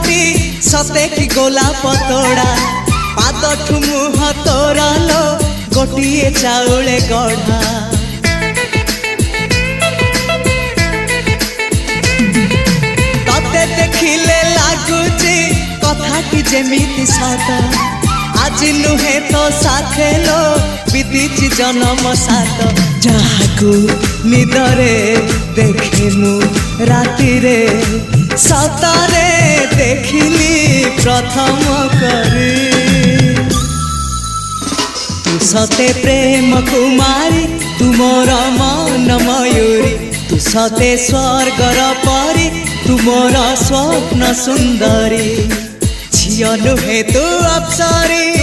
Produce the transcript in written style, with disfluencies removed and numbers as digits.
मुहटी सते कि गोलाप तोड़ा पादठु मुह तोरा लो गोटिए चाउले गढ़ा तते देखिले लागुची कथाटी जेमिति सत आज नुहे तो साथे लो विदिची जन्म सात जहाकू निदरे देखे मु राति रे सतारे देखिली प्रथम करी तू सते प्रेम कुमारी तू मोर मन मयूरी तू सते स्वर्गर परी तू मोर स्वप्न सुंदरी झियो नुहे तू अप्सरी।